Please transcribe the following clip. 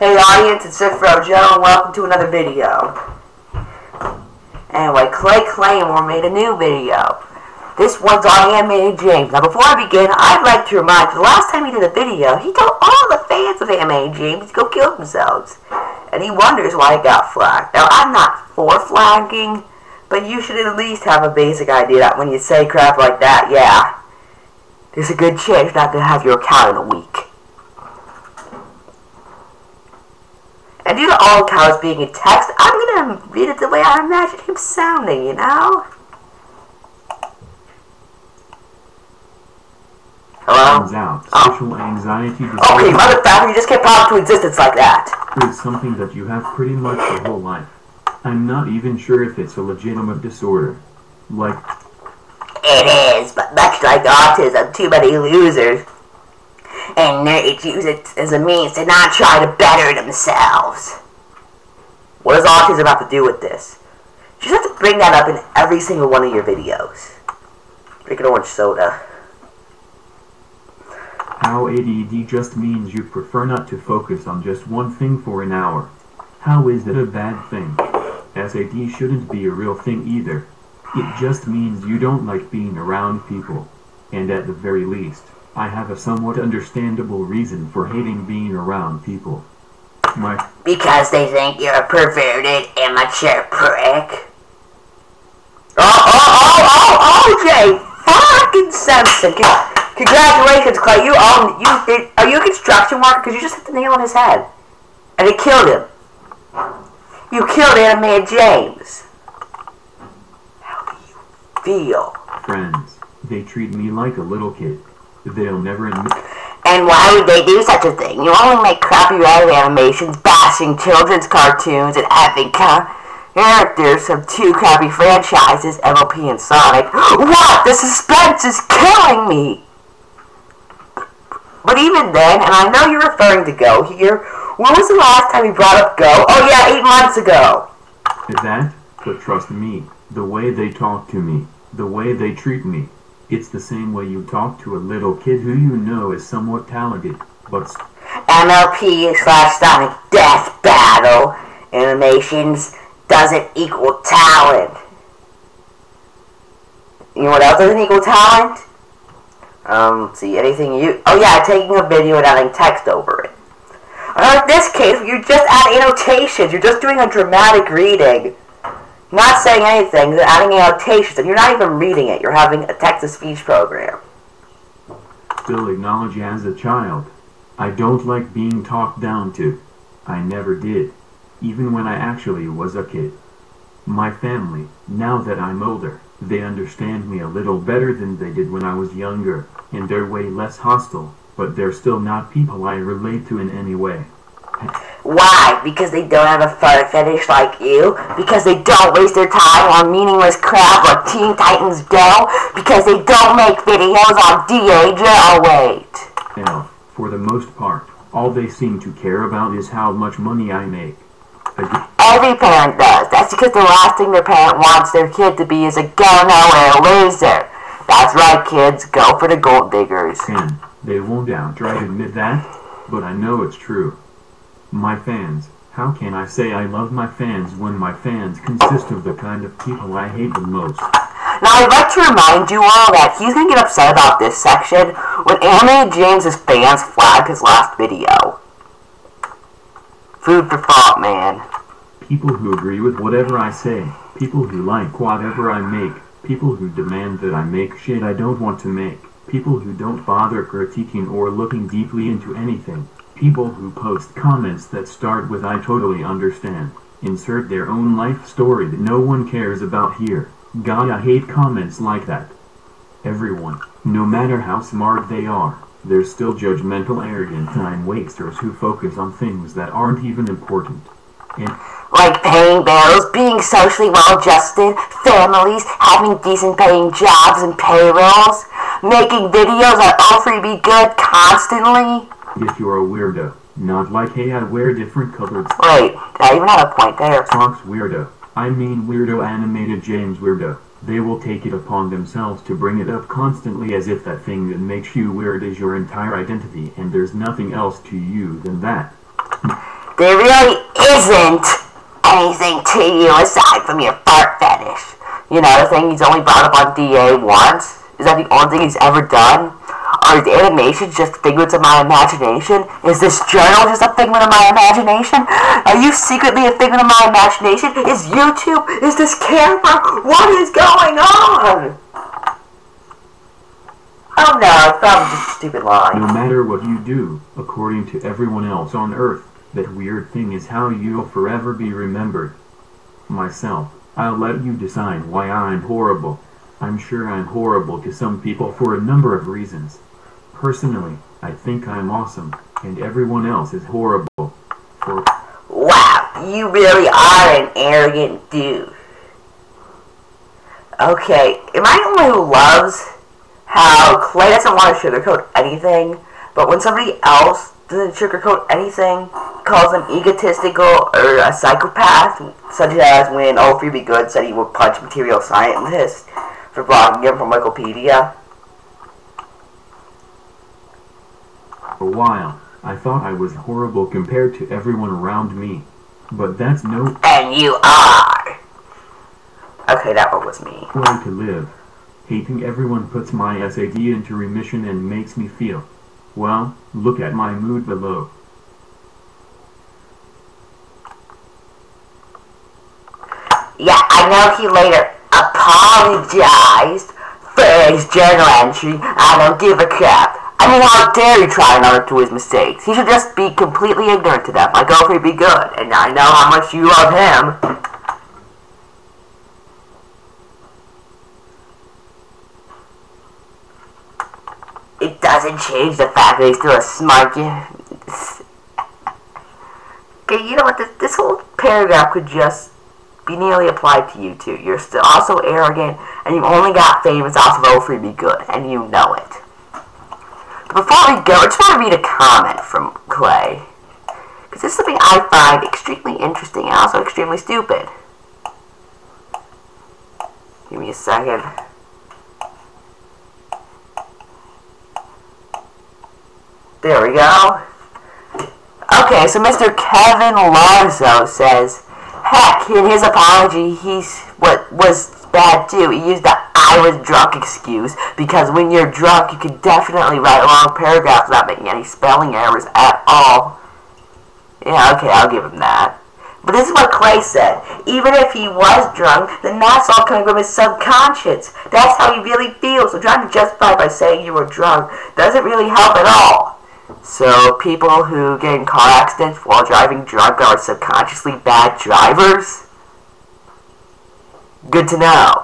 Hey audience, it's Ephromjos and welcome to another video. Anyway, Clay Claymore made a new video. This one's on AnimatedJames. Now before I begin, I'd like to remind you, the last time he did a video, he told all the fans of AnimatedJames to go kill themselves. And he wonders why he got flagged. Now I'm not for flagging, but you should at least have a basic idea that when you say crap like that, yeah, there's a good chance you're not going to have your account in a week. And due to all accounts being in text, I'm going to read it the way I imagine him sounding, you know? Hello? Turns out, social anxiety disorder. Okay, motherfucker, you just can't pop into existence like that. Is something that you have pretty much your whole life. I'm not even sure if it's a legitimate disorder. Like... It is, but much like autism, too many losers and nerds use it as a means to not try to better themselves. What does autism have to do with this? You just have to bring that up in every single one of your videos. Drink an orange soda. How ADD just means you prefer not to focus on just one thing for an hour. How is that a bad thing? SAD shouldn't be a real thing either. It just means you don't like being around people. And at the very least, I have a somewhat understandable reason for hating being around people. Because they think you're a perverted, immature prick. Jay! Fucking Simpson! Congratulations, Clay. Are you a construction worker? Because you just hit the nail on his head. And it killed him. You killed AnimatedJames. How do you feel? Friends, they treat me like a little kid. They'll never admit. And why would they do such a thing? You only make crappy web animations, bashing children's cartoons, and having characters from two crappy franchises, MLP and Sonic. What? The suspense is killing me! But even then, and I know you're referring to Go here, when was the last time you brought up Go? Oh yeah, 8 months ago! But trust me, the way they talk to me, the way they treat me, it's the same way you talk to a little kid who you know is somewhat talented, but... MLP/Sonic Death Battle animations doesn't equal talent. You know what else doesn't equal talent? See, anything you... Oh yeah, taking a video and adding text over it. In this case, you're just adding annotations. You're just doing a dramatic reading. Not saying anything, you're adding annotations, and you're not even reading it. You're having a text-to-speech program. Still acknowledge as a child. I don't like being talked down to. I never did. Even when I actually was a kid. My family, now that I'm older, they understand me a little better than they did when I was younger, and they're way less hostile, but they're still not people I relate to in any way. Why? Because they don't have a fur fetish like you? Because they don't waste their time on meaningless crap like Teen Titans Go? Because they don't make videos on de-aging? Oh wait. Hell, for the most part, all they seem to care about is how much money I make. Every parent does. That's because the last thing their parent wants their kid to be is a go-nowhere loser. That's right, kids. Go for the gold diggers. And they won't outright admit that, but I know it's true. My fans. How can I say I love my fans when my fans consist of the kind of people I hate the most? Now, I'd like to remind you all that he's going to get upset about this section when AnimatedJames' fans flagged his last video. Food for thought, man. People who agree with whatever I say. People who like whatever I make. People who demand that I make shit I don't want to make. People who don't bother critiquing or looking deeply into anything. People who post comments that start with "I totally understand." Insert their own life story that no one cares about here. God, I hate comments like that. Everyone, no matter how smart they are, they're still judgmental, arrogant time wasters who focus on things that aren't even important. And like paying bills, being socially well-adjusted, families, having decent paying jobs and payrolls, making videos that offer to be good constantly. If you're a weirdo, not like hey I wear different colored... Wait, I even have a point there. Socks weirdo. I mean weirdo AnimatedJames weirdo. They will take it upon themselves to bring it up constantly as if that thing that makes you weird is your entire identity and there's nothing else to you than that. there really isn't anything to you aside from your fart fetish. You know, the thing he's only brought up on DA once. Is that the only thing he's ever done? Are the animations just figments of my imagination? Is this journal just a figment of my imagination? Are you secretly a figment of my imagination? Is YouTube? Is this camera? What is going on? Oh no, it's probably just a stupid lie. No matter what you do, according to everyone else on Earth, that weird thing is how you'll forever be remembered. Myself, I'll let you decide why I'm horrible. I'm sure I'm horrible to some people for a number of reasons. Personally, I think I'm awesome, and everyone else is horrible. Wow, you really are an arrogant dude. Okay, am I the one who loves how Clay doesn't want to sugarcoat anything, but when somebody else doesn't sugarcoat anything, calls them egotistical or a psychopath, such as when Ephromjos said he would punch material scientists for blocking him from Wikipedia? For a while, I thought I was horrible compared to everyone around me, but that's no... And you are! Okay, that one was me. way to live. Hating everyone puts my SAD into remission and makes me feel... Well, look at my mood below. Yeah, I know he later apologized for his journal entry. I don't give a crap. I mean, how dare he try and undo his mistakes? He should just be completely ignorant to them, like Ephromjos, and I know how much you love him. It doesn't change the fact that he's still a smart kid. Okay, you know what? This whole paragraph could just be nearly applied to you too. You're still also arrogant, and you've only got famous off of Ephromjos, and you know it. But before we go, I just want to read a comment from Clay, because this is something I find extremely interesting and also extremely stupid. Give me a second. There we go. Okay, so Mr. Kevin Larzo says, heck, in his apology, what was bad too. He used the "I was drunk" excuse, because when you're drunk, you can definitely write long paragraphs without making any spelling errors at all. Yeah, okay, I'll give him that. But this is what Clay said. Even if he was drunk, then that's all coming from his subconscious. That's how he really feels. So trying to justify by saying you were drunk doesn't really help at all. So people who get in car accidents while driving drunk are subconsciously bad drivers? Good to know.